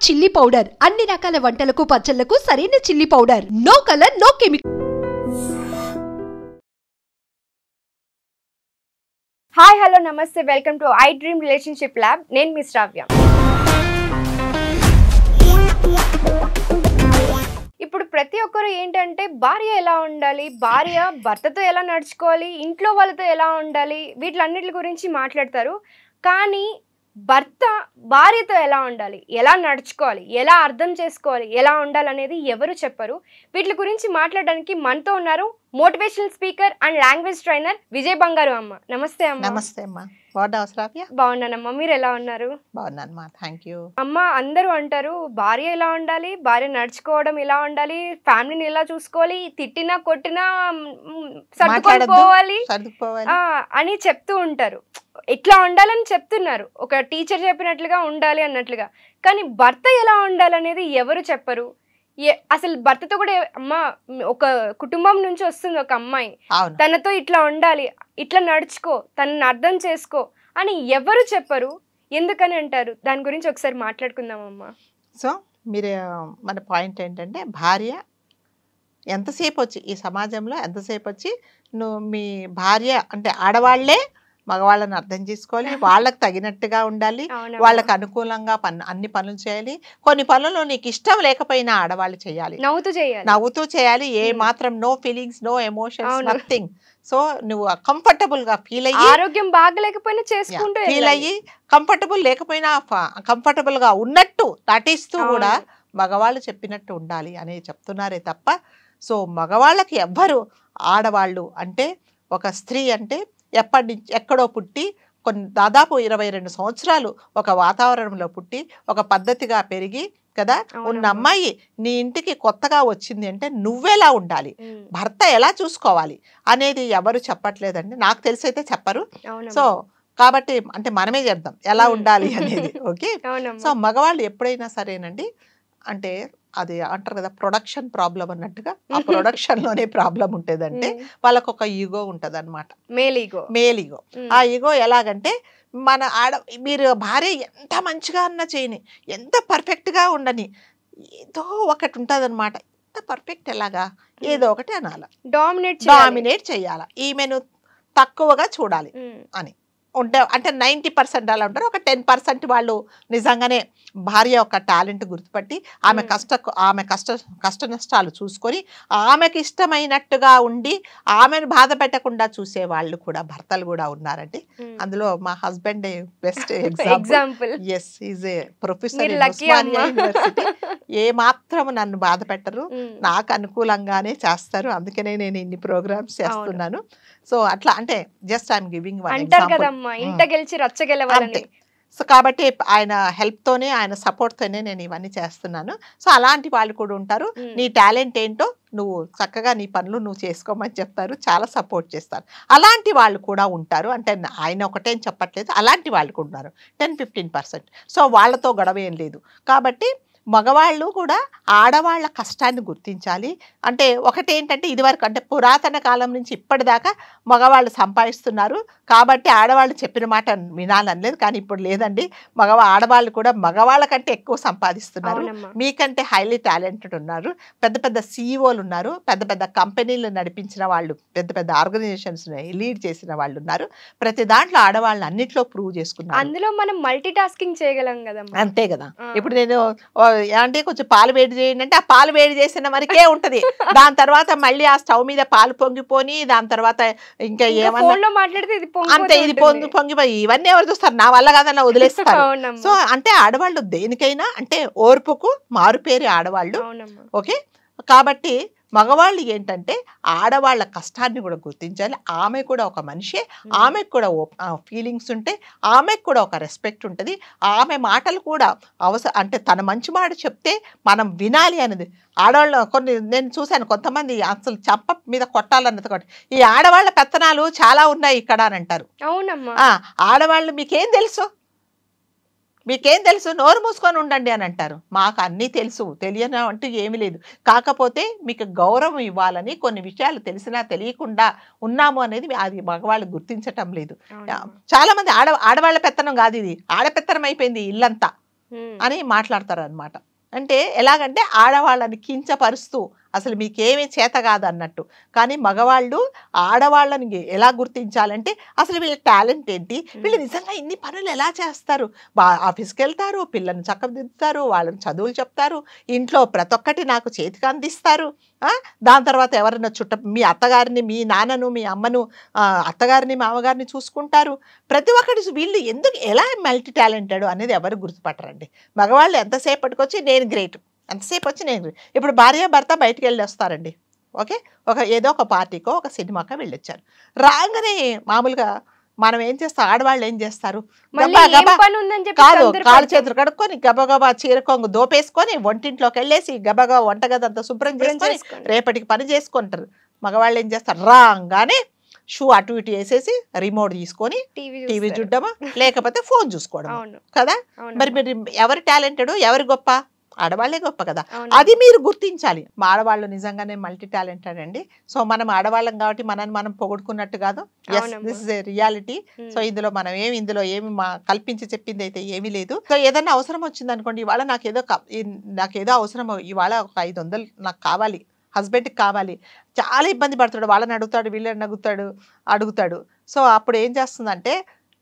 Chilli powder అన్ని రకాల వంటలకు పచ్చళ్లకు సరైన chilli powder. No colour no chemical. Hi hello నమస్తే, welcome to I dream relationship lab. నేను మీ శ్రావ్య. ఇప్పుడు ప్రతి ఒక్కరు ఏంటంటే భార్య ఎలా ఉండాలి, భార్య భర్తతో ఎలా నడుచుకోవాలి, ఇంట్లో వాళ్ళతో ఎలా ఉండాలి, వీటిలన్నిటి గురించి మాట్లాడతారు. కానీ భర్త భార్యతో ఎలా ఉండాలి, ఎలా నడుచుకోవాలి, ఎలా అర్థం చేసుకోవాలి, ఎలా ఉండాలనేది ఎవరు చెప్పరు. వీటి గురించి మాట్లాడడానికి మనతో ఉన్నారు motivational speaker and language trainer Vijay బంగారు అమ్మ. నమస్తే అమ్మ. నమస్తే అమ్మ. బాగున్నావా? బాగున్నానమ్మా, మీరు ఎలా ఉన్నారు? బాగున్నానమ్మా, థ్యాంక్ యూ. అమ్మ, అందరూ అంటారు భార్య ఎలా ఉండాలి, భార్య నడుచుకోవడం ఎలా ఉండాలి, ఫ్యామిలీని ఎలా చూసుకోవాలి, తిట్టినా కొట్టినా సర్దుకోవాలి అని చెప్తూ ఉంటారు. ఎట్లా ఉండాలని చెప్తున్నారు, ఒక టీచర్ చెప్పినట్లుగా ఉండాలి అన్నట్లుగా. కానీ భర్త ఎలా ఉండాలనేది ఎవరు చెప్పరు. అసలు భర్తతో కూడా అమ్మ, ఒక కుటుంబం నుంచి వస్తుంది ఒక అమ్మాయి, తనతో ఇట్లా ఉండాలి, ఇట్లా నడుచుకో, తనని అర్థం చేసుకో అని ఎవరు చెప్పరు. ఎందుకని అంటారు? దాని గురించి ఒకసారి మాట్లాడుకుందామమ్మా. సో మీరు మన పాయింట్ ఏంటంటే, భార్య ఎంతసేపు వచ్చి ఈ సమాజంలో ఎంతసేపు వచ్చి నువ్వు మీ భార్య అంటే ఆడవాళ్లే మగవాళ్ళని అర్థం చేసుకోవాలి, వాళ్ళకి తగినట్టుగా ఉండాలి, వాళ్ళకి అనుకూలంగా అన్ని పనులు చేయాలి. కొన్ని పనులు నీకు ఇష్టం లేకపోయినా ఆడవాళ్ళు చేయాలి, నవ్వుతూ చేయాలి. ఏ మాత్రం no feelings, no emotions, nothing. So నువ్వు కంఫర్టబుల్ గా ఫీల్ అయ్యి, ఆరోగ్యం బాగలేకపోయినా చేసుకుంటూ ఫీల్ అయ్యి, కంఫర్టబుల్ లేకపోయినా కంఫర్టబుల్ గా ఉన్నట్టు నటిస్తూ కూడా మగవాళ్ళు చెప్పినట్టు ఉండాలి అని చెప్తున్నారే తప్ప, సో మగవాళ్ళకి ఎవ్వరు ఆడవాళ్ళు అంటే, ఒక స్త్రీ అంటే ఎప్పటి నుంచి ఎక్కడో పుట్టి దాదాపు 22 సంవత్సరాలు ఒక వాతావరణంలో పుట్టి ఒక పద్ధతిగా పెరిగి కదా ఉన్న అమ్మాయి నీ ఇంటికి కొత్తగా వచ్చింది అంటే నువ్వెలా ఉండాలి, భర్త ఎలా చూసుకోవాలి అనేది ఎవరు చెప్పట్లేదండి. నాకు తెలిసి అయితే చెప్పరు. సో కాబట్టి అంటే మనమే చెప్దాం ఎలా ఉండాలి అనేది. ఓకే. సో మగవాళ్ళు ఎప్పుడైనా సరేనండి, అంటే అది అంటారు కదా ప్రొడక్షన్ ప్రాబ్లం అన్నట్టుగా, ఆ ప్రొడక్షన్ లోనే ప్రాబ్లం ఉంటేదంటే వాళ్ళకు ఒక ఈగో ఉంటది అనమాట, మేల్ ఈగో. ఆ ఈగో ఎలాగంటే, మీరు భార్య ఎంత మంచిగా అన్నా చేయని, ఎంత పర్ఫెక్ట్ గా ఉండని, ఏదో ఒకటి ఉంటది అనమాట. ఎంత పర్ఫెక్ట్ ఎలాగా, ఏదో ఒకటి అనాలి, డామినేట్ చేయాలి, ఈమెను తక్కువగా చూడాలి అని ఉంటే. అంటే 90% అలా ఉంటారు. ఒక 10% వాళ్ళు నిజంగానే భార్య యొక్క టాలెంట్ గుర్తుపట్టి ఆమె కష్ట నష్టాలు చూసుకొని ఆమెకి ఇష్టమైనట్టుగా ఉండి ఆమెను బాధ పెట్టకుండా చూసే వాళ్ళు కూడా భర్తలు కూడా ఉన్నారండి. అందులో మా husband best example. Yes, is a professor in Osmania university. ఏ మాత్రం నన్ను బాధ పెట్టరు, నాకు అనుకూలంగానే చేస్తారు. అందుకనే నేను ఇన్ని ప్రోగ్రామ్స్ చేస్తున్నాను. సో అట్లా అంటే just I'm giving one example. So కాబట్టి ఆయన హెల్ప్ తోనే, ఆయన సపోర్ట్ తోనే నేను ఇవన్నీ చేస్తున్నాను. సో అలాంటి వాళ్ళు కూడా ఉంటారు. నీ టాలెంట్ ఏంటో నువ్వు చక్కగా నీ పనులు నువ్వు చేసుకోమని చెప్తారు, చాలా సపోర్ట్ చేస్తారు. అలాంటి వాళ్ళు కూడా ఉంటారు. అంటే ఆయన ఒకటేం చెప్పట్లేదు, అలాంటి వాళ్ళు కూడా ఉన్నారు 10-15%. సో వాళ్ళతో గొడవ ఏం లేదు. కాబట్టి మగవాళ్ళు కూడా ఆడవాళ్ళ కష్టాన్ని గుర్తించాలి. అంటే ఒకటేంటంటే, ఇదివరకు అంటే పురాతన కాలం నుంచి ఇప్పటిదాకా మగవాళ్ళు సంపాదిస్తున్నారు కాబట్టి ఆడవాళ్ళు చెప్పిన మాట వినాలనలేదు. కానీ ఇప్పుడు లేదండి, ఆడవాళ్ళు కూడా మగవాళ్ళ కంటే ఎక్కువ సంపాదిస్తున్నారు. మీకంటే హైలీ టాలెంటెడ్ ఉన్నారు, పెద్ద పెద్ద సిఇఓలు ఉన్నారు, పెద్ద పెద్ద కంపెనీలు నడిపించిన వాళ్ళు, పెద్ద పెద్ద ఆర్గనైజేషన్స్ లీడ్ చేసిన వాళ్ళు ఉన్నారు. ప్రతి దాంట్లో ఆడవాళ్ళని అన్నిట్లో ప్రూవ్ చేసుకున్నారు. అందులో మనం మల్టీ టాస్కింగ్ చేయగలం కదా. అంతే కదా. ఇప్పుడు నేను అంటే కొంచెం పాలు వేడి చేయండి అంటే, ఆ పాలు వేడి చేసిన వరకే ఉంటది. దాని తర్వాత మళ్ళీ ఆ స్టవ్ మీద పాలు పొంగిపోని, దాని తర్వాత ఇంకా ఏమన్నా మాట్లాడితే అంతే, ఇది పొంగిపోయి ఇవన్నీ ఎవరు చూస్తారు, నా వల్ల కాదన్నా వదిలేస్తారు. సో అంటే ఆడవాళ్ళు దేనికైనా అంటే ఓర్పుకు మారుపేరు ఆడవాళ్ళు. ఓకే. కాబట్టి మగవాళ్ళు ఏంటంటే ఆడవాళ్ళ కష్టాన్ని కూడా గుర్తించాలి. ఆమె కూడా ఒక మనిషే, ఆమెకు కూడా ఫీలింగ్స్ ఉంటాయి, ఆమెకు కూడా ఒక రెస్పెక్ట్ ఉంటుంది. ఆమె మాటలు కూడా అంటే తన మంచి మాట చెప్తే మనం వినాలి అనేది. ఆడవాళ్ళు నేను చూశాను, కొంతమంది అసలు చంప మీద కొట్టాలన్నది. ఈ ఆడవాళ్ళ పెత్తనాలు చాలా ఉన్నాయి ఇక్కడ అని అంటారు. ఆడవాళ్ళు మీకేం తెలుసు, నోరు మూసుకొని ఉండండి అని అంటారు. మాకు అన్నీ తెలుసు, తెలియని అంటూ ఏమీ లేదు. కాకపోతే మీకు గౌరవం ఇవ్వాలని, కొన్ని విషయాలు తెలిసినా తెలియకుండా ఉన్నాము అనేది అది మగవాళ్ళు గుర్తించటం లేదు. చాలా మంది ఆడవాళ్ళ పెత్తనం కాదు, ఇది ఆడపెత్తనం అయిపోయింది ఇల్లంతా. అని మాట్లాడతారు అనమాట. అంటే ఎలాగంటే ఆడవాళ్ళని కించపరుస్తూ అసలు మీకేమీ చేత కాదు అన్నట్టు. కానీ మగవాళ్ళు ఆడవాళ్ళని ఎలా గుర్తించాలంటే అసలు వీళ్ళ టాలెంట్ ఏంటి, వీళ్ళు నిజంగా ఇన్ని పనులు ఎలా చేస్తారు, ఆఫీస్కి వెళ్తారు, పిల్లల్ని చక్కదిద్దుతారు, వాళ్ళని చదువులు చెప్తారు, ఇంట్లో ప్రతి ఒక్కటి నాకు చేతికి అందిస్తారు. దాని తర్వాత ఎవరైనా మీ అత్తగారిని, మీ నాన్నను, మీ అమ్మను, అత్తగారిని, మామగారిని చూసుకుంటారు. ప్రతి ఒక్కటి వీళ్ళు ఎందుకు ఎలా మల్టీ టాలెంటెడ్ అనేది ఎవరు గుర్తుపట్టరండి. మగవాళ్ళు ఎంతసేపటికి వచ్చి నేను గ్రేట్, ఎంతసేపు వచ్చి నేను గ్రేట్. ఇప్పుడు భార్య భర్త బయటికి వెళ్ళి వస్తారండి, ఓకే, ఏదో ఒక పార్టీకో ఒక సినిమాకో వెళ్ళొచ్చారు. రాగానే మామూలుగా మనం ఏం చేస్తాం, ఆడవాళ్ళు ఏం చేస్తారు, కాదు కాళ్ళు చేతులు కడుక్కొని గబగబా చీర కొంగు దోపేసుకొని వంటింట్లోకి వెళ్ళేసి గబగబా వంటగదంతా శుభ్రం చేసుకొని రేపటికి పని చేసుకుంటారు. మగవాళ్ళు ఏం చేస్తారు, రాగానే షూ అటు ఇటు వేసేసి రిమోట్ తీసుకొని టీవీ చూడడమా లేకపోతే ఫోన్ చూసుకోవడం కదా. మరి మీరు ఎవరు టాలెంటెడ్, ఎవరు గొప్ప, ఆడవాళ్లే గొప్ప కదా. అది మీరు గుర్తించాలి. మా ఆడవాళ్ళు నిజంగానే మల్టీ టాలెంటెడ్ అండి. సో మనం ఆడవాళ్ళం కాబట్టి మనని మనం పొగుడుకున్నట్టు కాదు, this is a reality. So ఇందులో మనం ఇందులో ఏమి కల్పించి చెప్పింది అయితే ఏమీ లేదు. సో ఏదన్నా అవసరం వచ్చింది అనుకోండి, ఇవాళ నాకేదో అవసరం, ఇవాళ ఒక 500 నాకు కావాలి, హస్బెండ్కి కావాలి, చాలా ఇబ్బంది పడతాడు, వాళ్ళని అడుగుతాడు, వీళ్ళని అడుగుతాడు. సో అప్పుడు ఏం చేస్తుందంటే,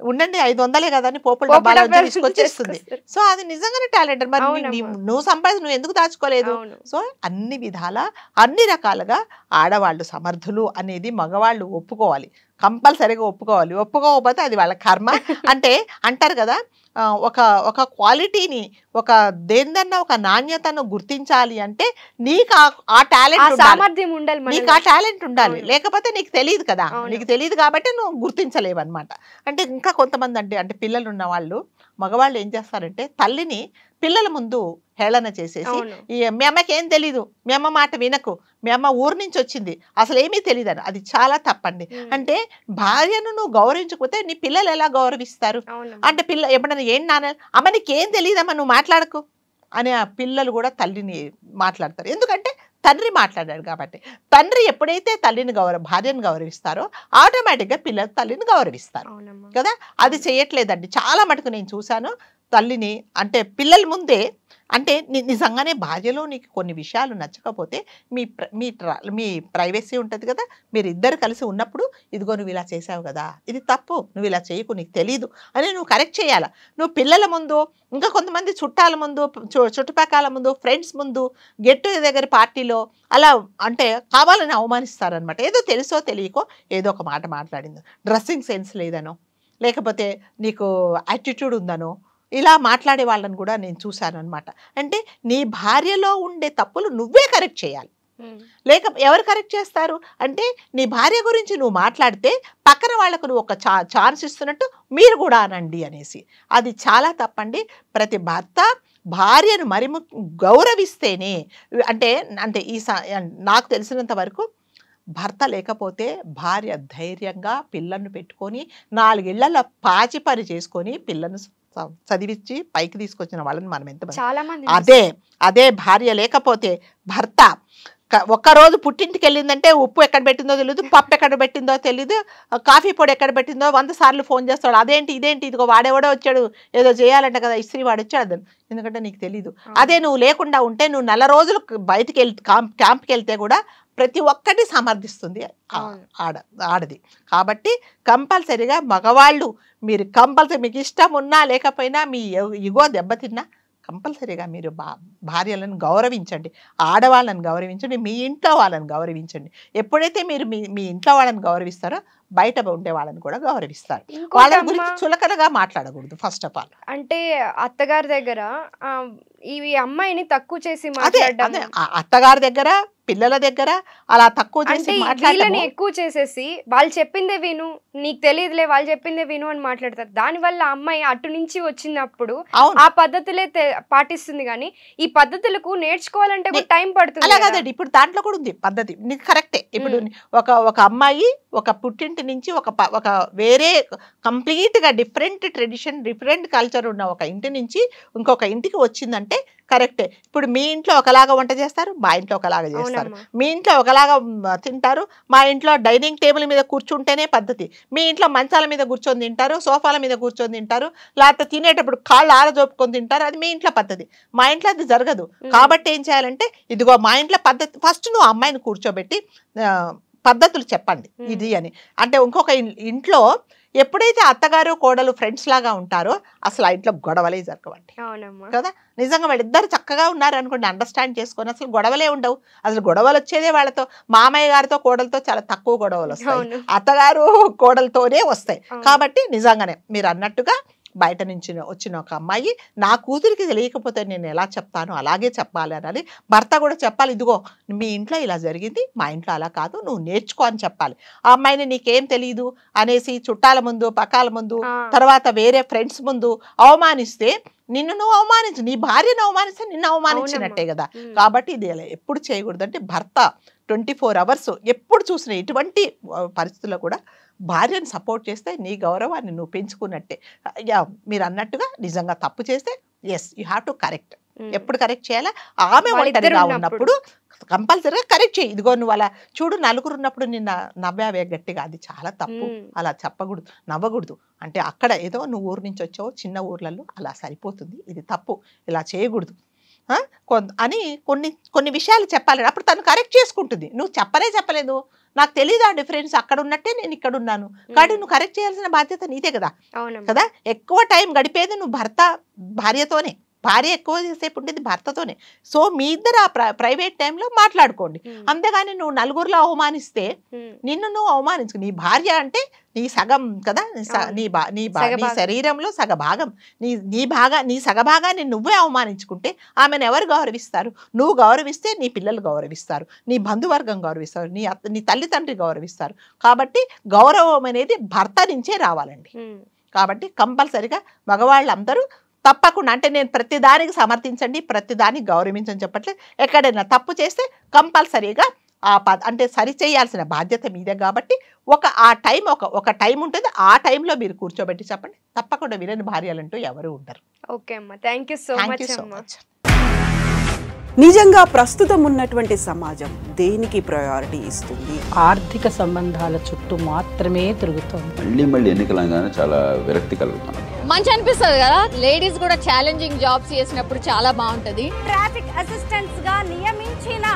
ఉండండి 500 కదా అని పోపుల డబ్బాలో తీసుకొచ్చేస్తుంది. సో అది నిజంగానే టాలెంటెడ్. మరి నువ్వు సంపాదించి నువ్వు ఎందుకు దాచుకోలేదు? సో అన్ని విధాల అన్ని రకాలుగా ఆడవాళ్ళు సమర్థులు అనేది మగవాళ్ళు ఒప్పుకోవాలి, కంపల్సరీగా ఒప్పుకోవాలి. ఒప్పుకోకపోతే అది వాళ్ళ కర్మ. అంటే అంటారు కదా, ఒక క్వాలిటీని, ఒక దేనిదన్నా ఒక నాణ్యతను గుర్తించాలి అంటే నీకు ఆ టాలెంట్ ఉండాలి, నీకు ఆ టాలెంట్ ఉండాలి, లేకపోతే నీకు తెలియదు కదా. నీకు తెలియదు కాబట్టి నువ్వు గుర్తించలేవు అనమాట. అంటే ఇంకా కొంతమంది అంటే పిల్లలు ఉన్న వాళ్ళు, మగవాళ్ళు ఏం చేస్తారంటే తల్లిని పిల్లల ముందు హేళన చేసేసి, మీ అమ్మకి ఏం తెలీదు, మీ అమ్మ మాట వినకు, మీ అమ్మ ఊరు నుంచి వచ్చింది, అసలు ఏమీ తెలియదు అని. అది చాలా తప్పండి. అంటే భార్యను నువ్వు గౌరవించకపోతే నీ పిల్లలు ఎలా గౌరవిస్తారు? అంటే ఎప్పుడైనా ఏం నాన్న అమ్మ నీకేం తెలియదమ్మా నువ్వు మాట్లాడకు అని ఆ పిల్లలు కూడా తల్లిని మాట్లాడతారు. ఎందుకంటే తండ్రి మాట్లాడాడు కాబట్టి. తండ్రి ఎప్పుడైతే భార్యను గౌరవిస్తారో ఆటోమేటిక్గా పిల్లలు తల్లిని గౌరవిస్తారు కదా. అది చేయట్లేదండి చాలా మటుకు నేను చూశాను. తల్లిని అంటే పిల్లల ముందే, అంటే నిజంగానే భార్యలో నీకు కొన్ని విషయాలు నచ్చకపోతే మీ ప్రైవసీ ఉంటుంది కదా, మీరు ఇద్దరు కలిసి ఉన్నప్పుడు ఇదిగో నువ్వు ఇలా చేసావు కదా, ఇది తప్పు, నువ్వు ఇలా చేయకు, నీకు తెలీదు అని నువ్వు కరెక్ట్ చేయాలి. నువ్వు పిల్లల ముందు, ఇంకా కొంతమంది చుట్టాల ముందు, చుట్టుపక్కల ముందు, ఫ్రెండ్స్ ముందు, గెట్ టుగెదర్ పార్టీలో అలా అంటే కావాలని అవమానిస్తారనమాట. ఏదో తెలుసో తెలియకో ఏదో ఒక మాట మాట్లాడిందో, డ్రెస్సింగ్ సెన్స్ లేదనో, లేకపోతే నీకు యాటిట్యూడ్ ఉందనో, ఇలా మాట్లాడే వాళ్ళని కూడా నేను చూశాను అనమాట. అంటే నీ భార్యలో ఉండే తప్పులు నువ్వే కరెక్ట్ చేయాలి. ఎవరు కరెక్ట్ చేస్తారు అంటే, నీ భార్య గురించి నువ్వు మాట్లాడితే పక్కన వాళ్ళకు నువ్వు ఒక ఛాన్స్ ఇస్తున్నట్టు మీరు కూడా అనండి అనేసి. అది చాలా తప్పండి. ప్రతి భర్త భార్యను మరి గౌరవిస్తేనే, అంటే నాకు తెలిసినంత వరకు భర్త లేకపోతే భార్య ధైర్యంగా పిల్లలను పెట్టుకొని 4 ఇళ్లలో పాచి పని చేసుకొని పిల్లను చదివించి పైకి తీసుకొచ్చిన వాళ్ళని మనం ఎంతమంది. అదే భార్య లేకపోతే భర్త ఒక్కరోజు పుట్టింటికి వెళ్ళిందంటే ఉప్పు ఎక్కడ పెట్టిందో తెలియదు, పప్పు ఎక్కడ పెట్టిందో తెలియదు, కాఫీ పొడి ఎక్కడ పెట్టిందో 100 సార్లు ఫోన్ చేస్తాడు, అదేంటి ఇదేంటి, ఇదిగో వాడేవాడో వచ్చాడు, ఏదో చేయాలంట కదా, ఇస్త్రీ వాడు వచ్చాడు, ఎందుకంటే నీకు తెలీదు. అదే నువ్వు లేకుండా ఉంటే, నువ్వు 4 రోజులు బయటికి క్యాంప్కి వెళ్తే కూడా ప్రతి ఒక్కటి సమర్థిస్తుంది ఆడది. కాబట్టి కంపల్సరీగా మగవాళ్ళు మీరు మీకు ఇష్టం ఉన్నా లేకపోయినా, మీ ఇగో దెబ్బతిన్నా కంపల్సరీగా మీరు భార్యలను గౌరవించండి, ఆడవాళ్ళని గౌరవించండి, మీ ఇంట్లో వాళ్ళని గౌరవించండి. ఎప్పుడైతే మీరు మీ ఇంట్లో వాళ్ళని గౌరవిస్తారో బయట ఉండే వాళ్ళని కూడా గౌరవిస్తారు. వాళ్ళ గురించి చులకనగా మాట్లాడకూడదు ఫస్ట్ ఆఫ్ ఆల్. అంటే అత్తగారి దగ్గర ఈ అమ్మాయిని తక్కువ చేసి మాట్లాడడం, అత్తగారి దగ్గర పిల్లల దగ్గర అలా తక్కువ చేసి మాట్లాడడం, ఎక్కువ చేసేసి వాళ్ళు చెప్పిందే విను, నీకు తెలియదులే వాళ్ళు చెప్పిందే విను అని మాట్లాడతారు. దానివల్ల అమ్మాయి అటు నుంచి వచ్చినప్పుడు ఆ పద్ధతులే పాటిస్తుంది, కానీ ఈ పద్ధతులకు నేర్చుకోవాలంటే టైం పడుతుంది. అలా కాదండి, ఇప్పుడు దాంట్లో కూడా ఉంది పద్ధతి, నీకు కరెక్టే. ఇప్పుడు ఒక అమ్మాయి ఒక పుట్టింటి నుంచి ఒక వేరే కంప్లీట్ గా డిఫరెంట్ ట్రెడిషన్, డిఫరెంట్ కల్చర్ ఉన్న ఒక ఇంటి నుంచి ఇంకొక ఇంటికి వచ్చిందంటే కరెక్టే. ఇప్పుడు మీ ఇంట్లో ఒకలాగా వంట చేస్తారు, మా ఇంట్లో ఒకలాగా చేస్తారు. మీ ఇంట్లో ఒకలాగా తింటారు, మా ఇంట్లో డైనింగ్ టేబుల్ మీద కూర్చుంటేనే పద్ధతి. మీ ఇంట్లో మంచాల మీద కూర్చొని తింటారు, సోఫాల మీద కూర్చొని తింటారు, లేకపోతే తినేటప్పుడు కాళ్ళు ఆరజోపుకొని తింటారు. అది మీ ఇంట్లో పద్ధతి, మా ఇంట్లో అది జరగదు. కాబట్టి ఏం చేయాలంటే ఇదిగో మా ఇంట్లో పద్ధతి, ఫస్ట్ నువ్వు అమ్మాయిని కూర్చోబెట్టి పద్ధతులు చెప్పండి ఇది అని. అంటే ఇంకొక ఇంట్లో ఎప్పుడైతే అత్తగారు కోడలు ఫ్రెండ్స్ లాగా ఉంటారో అసలు ఆ ఇంట్లో గొడవలే జరగవండి కదా. నిజంగా వాళ్ళిద్దరు చక్కగా ఉన్నారు అనుకోండి, అండర్స్టాండ్ చేసుకొని అసలు గొడవలే ఉండవు. అసలు గొడవలు వచ్చేదే వాళ్ళతో, మామయ్య గారితో కోడలతో చాలా తక్కువ గొడవలు వస్తాయి, అత్తగారు కోడలతోనే వస్తాయి. కాబట్టి నిజంగానే మీరు అన్నట్టుగా బయట నుంచి వచ్చిన ఒక అమ్మాయి నా కూతురికి తెలియకపోతే నేను ఎలా చెప్తాను అలాగే చెప్పాలి అని భర్త కూడా చెప్పాలి. ఇదిగో మీ ఇంట్లో ఇలా జరిగింది, మా ఇంట్లో అలా కాదు, నువ్వు నేర్చుకో అని చెప్పాలి. ఆ అమ్మాయిని నీకేం తెలియదు అనేసి చుట్టాల ముందు, పక్కాల ముందు, తర్వాత వేరే ఫ్రెండ్స్ ముందు అవమానిస్తే నిన్ను నువ్వు అవమానించు, నీ భార్యను అవమానిస్తే నిన్ను అవమానించినట్టే కదా. కాబట్టి ఇది ఎప్పుడు చేయకూడదు అంటే భర్త 24 hours ఎప్పుడు చూసిన ఎటువంటి పరిస్థితుల్లో కూడా భార్యను సపోర్ట్ చేస్తే నీ గౌరవాన్ని నువ్వు పెంచుకున్నట్టే. మీరు అన్నట్టుగా నిజంగా తప్పు చేస్తే yes you have to correct. ఎప్పుడు కరెక్ట్ చేయాలా? ఆమె ఒంటరిగా ఉన్నప్పుడు కంపల్సరీగా కరెక్ట్ చేయి. ఇదిగో నువ్వు అలా చూడు, నలుగురు ఉన్నప్పుడు నిన్న నవ్వావే గట్టిగా, అది చాలా తప్పు, అలా చెప్పకూడదు, నవ్వకూడదు. అంటే అక్కడ ఏదో నువ్వు ఊరు నుంచి వచ్చావు, చిన్న ఊర్లలో అలా సరిపోతుంది, ఇది తప్పు, ఇలా చేయకూడదు అని కొన్ని విషయాలు చెప్పాలి. అప్పుడు తను కరెక్ట్ చేసుకుంటుంది. నువ్వు చెప్పలేదు, నాకు తెలియదు ఆ డిఫరెన్స్, అక్కడ ఉన్నట్టే నేను ఇక్కడ ఉన్నాను, కాబట్టి నువ్వు కరెక్ట్ చేయాల్సిన బాధ్యత నీదే కదా. కదా ఎక్కువ టైం గడిపేది నువ్వు భార్యతోనే, భార్య ఎక్కువ సేపు ఉండేది భర్తతోనే. సో మీ ఇద్దరు ఆ ప్రైవేట్ టైంలో మాట్లాడుకోండి. అంతేగాని నువ్వు నలుగురిలో అవమానిస్తే నిన్ను నువ్వు అవమానించు. నీ భార్య అంటే నీ సగం కదా, నీ శరీరంలో సగ భాగం, నీ సగభాగాన్ని నువ్వే అవమానించుకుంటే ఆమెను ఎవరు గౌరవిస్తారు? నువ్వు గౌరవిస్తే నీ పిల్లలు గౌరవిస్తారు, నీ బంధువర్గం గౌరవిస్తారు, నీ తల్లిదండ్రి గౌరవిస్తారు. కాబట్టి గౌరవం అనేది భర్త నుంచే రావాలండి. కాబట్టి కంపల్సరిగా మగవాళ్ళందరూ తప్పకుండా, అంటే నేను ప్రతిదానికి సమర్థించండి, ప్రతిదానికి గౌరవించని చెప్పట్లేదు. ఎక్కడైనా తప్పు చేస్తే కంపల్సరీగా అంటే సరి చేయాల్సిన బాధ్యత మీదే. కాబట్టి ఒక టైం ఉంటుంది, ఆ టైంలో మీరు కూర్చోబెట్టి చెప్పండి. తప్పకుండా వినని భార్యలంటూ ఎవరు ఉండరు. ఓకే అమ్మా, థ్యాంక్ యూ సో మచ్. నిజంగా ప్రస్తుతం ఉన్నటువంటి సమాజం దేనికి ప్రయారిటీ ఇస్తుంది? ఆర్థిక సంబంధాల చుట్టూ మాత్రమే తిరుగుతోంది. మళ్ళీ ఎన్నికలంగానే చాలా విరక్తి కలుగుతున్నాం. మంచి అనిపిస్తుంది కదా, లేడీస్ కూడా ఛాలెంజింగ్ జాబ్స్ చేసినప్పుడు చాలా బాగుంటది. ట్రాఫిక్ అసిస్టెంట్స్ గా నియమించిన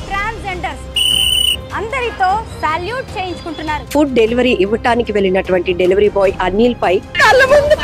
ట్రాన్స్జెండర్స్ అందరితో సాల్యూట్ చేయించుకుంటున్నారు. ఫుడ్ డెలివరీ ఇవ్వటానికి వెళ్ళినటువంటి డెలివరీ బాయ్ అనిల్ పై కళ్ళ ముందు